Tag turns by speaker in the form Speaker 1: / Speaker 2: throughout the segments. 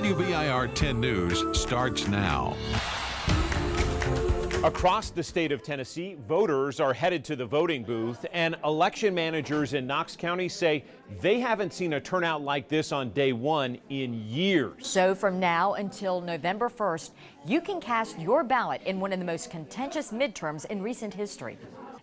Speaker 1: WBIR 10 News starts now.
Speaker 2: Across the state of Tennessee, voters are headed to the voting booth, and election managers in Knox County say they haven't seen a turnout like this on day one in years.
Speaker 3: So from now until November 1st, you can cast your ballot in one of the most contentious midterms in recent history.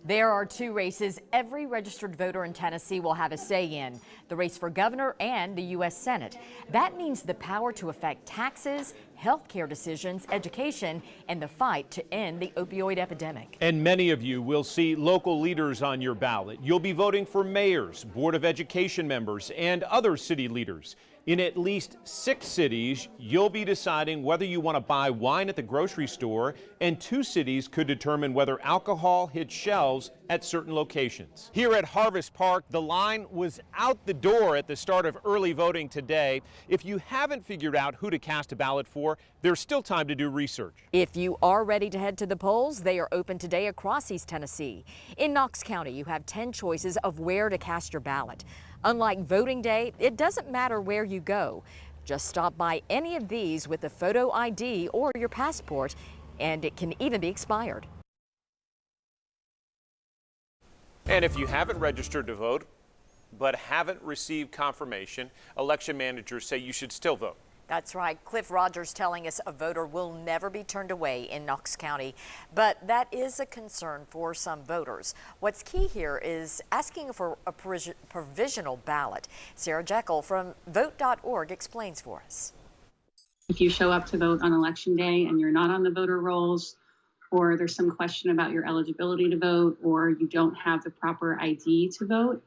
Speaker 3: There are two races every registered voter in Tennessee will have a say in, the race for governor and the U.S. Senate. That means the power to affect taxes, health care decisions, education, and the fight to end the opioid epidemic.
Speaker 2: And many of you will see local leaders on your ballot. You'll be voting for mayors, Board of Education members, and other city leaders. In at least 6 cities, you'll be deciding whether you want to buy wine at the grocery store, and 2 cities could determine whether alcohol hits shelves at certain locations. Here at Harvest Park, the line was out the door at the start of early voting today. If you haven't figured out who to cast a ballot for, there's still time to do research.
Speaker 3: If you are ready to head to the polls, they are open today across East Tennessee. In Knox County, you have 10 choices of where to cast your ballot. Unlike voting day, it doesn't matter where you go. Just stop by any of these with a photo ID or your passport, and it can even be expired.
Speaker 2: And if you haven't registered to vote but haven't received confirmation, election managers say you should still vote.
Speaker 3: That's right. Cliff Rogers telling us a voter will never be turned away in Knox County, but that is a concern for some voters. What's key here is asking for a provisional ballot. Sarah Jekyll from vote.org explains for us.
Speaker 4: If you show up to vote on election day and you're not on the voter rolls, or there's some question about your eligibility to vote, or you don't have the proper ID to vote,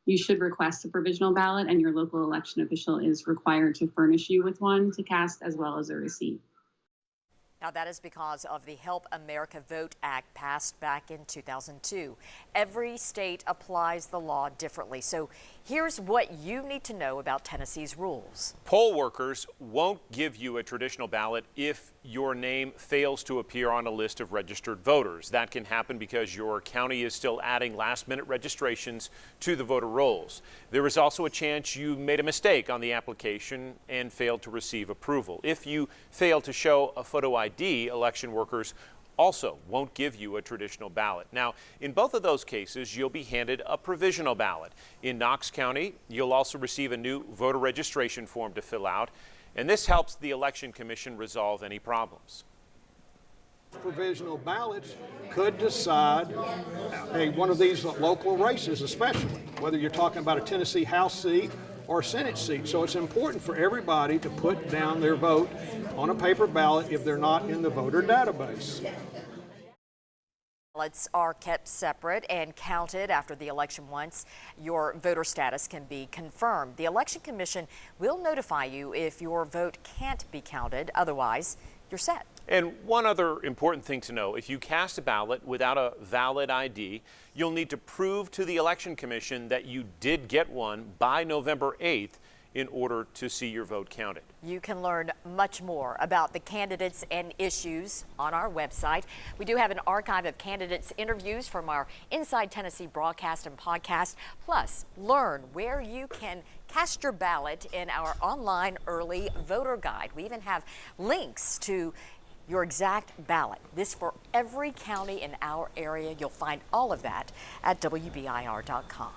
Speaker 4: you should request a provisional ballot, and your local election official is required to furnish you with one to cast, as well as a receipt.
Speaker 3: Now, that is because of the Help America Vote Act passed back in 2002. Every state applies the law differently. So here's what you need to know about Tennessee's rules.
Speaker 2: Poll workers won't give you a traditional ballot if your name fails to appear on a list of registered voters. That can happen because your county is still adding last-minute registrations to the voter rolls. There is also a chance you made a mistake on the application and failed to receive approval. If you fail to show a photo ID, election workers also won't give you a traditional ballot. Now, in both of those cases, you'll be handed a provisional ballot. In Knox County, you'll also receive a new voter registration form to fill out, and this helps the Election Commission resolve any problems.
Speaker 5: Provisional ballots could decide one of these local races, especially whether you're talking about a Tennessee House seat or a Senate seat. So it's important for everybody to put down their vote on a paper ballot if they're not in the voter database.
Speaker 3: Ballots are kept separate and counted after the election. Once your voter status can be confirmed, the Election Commission will notify you if your vote can't be counted. Otherwise, you're set.
Speaker 2: And one other important thing to know, if you cast a ballot without a valid ID, you'll need to prove to the Election Commission that you did get one by November 8th in order to see your vote counted.
Speaker 3: You can learn much more about the candidates and issues on our website. We do have an archive of candidates' interviews from our Inside Tennessee broadcast and podcast. Plus, learn where you can cast your ballot in our online early voter guide. We even have links to your exact ballot. This for every county in our area. You'll find all of that at WBIR.com.